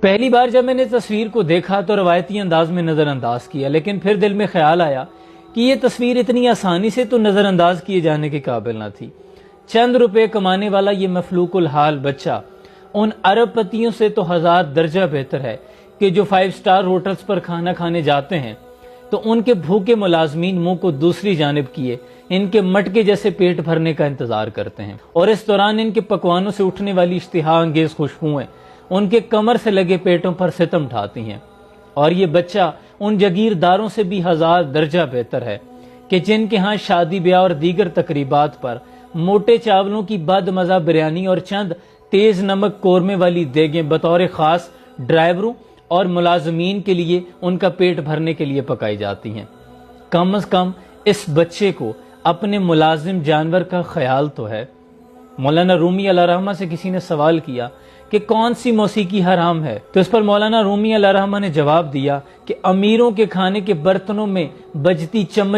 پہلی بار جب میں نے تصویر کو دیکھا تو روایتی انداز میں نظر انداز کیا، لیکن پھر دل میں خیال آیا کہ یہ تصویر اتنی آسانی سے تو نظر انداز کیے جانے کے قابل نہ تھی۔ چند روپے کمانے والا یہ مفلوق الحال بچہ ان ارب پتیوں سے تو ہزار درجہ بہتر ہے کہ جو 5 سٹار ہوٹلز پر کھانا کھانے جاتے ہیں تو ان کے بھوکے ملازمین منہ کو دوسری جانب کیے ان کے مٹکے جیسے پیٹ بھرنے کا انتظار کرتے ہیں، اور اس دوران ان کے پکوانوں سے اٹھنے والی اشتہا انگیز خوشبوئیں ان کے کمر سے لگے پیٹوں پر ستم ڈھاتی ہیں۔ اور یہ بچہ ان جاگیرداروں سے بھی ہزار درجہ بہتر ہے کہ جن کے ہاں شادی بیاہ اور دیگر تقریبات پر موٹے چاولوں کی بد مزہ بریانی اور چند تیز نمک قورمے والی دیگیں بطور خاص ڈرائیوروں اور ملازمین کے لیے ان کا پیٹ بھرنے کے لیے پکائی جاتی ہیں۔ کم از کم اس بچے کو اپنے ملازم جانور کا خیال تو ہے۔ مولانا رومی علیہ رحمہ سے کسی نے سوال کیا کہ کون سی موسیقی حرام ہے، تو اس پر مولانا رومی علیہ رحمہ نے جواب دیا کہ امیروں کے کھانے کے برتنوں میں بجتی چمچ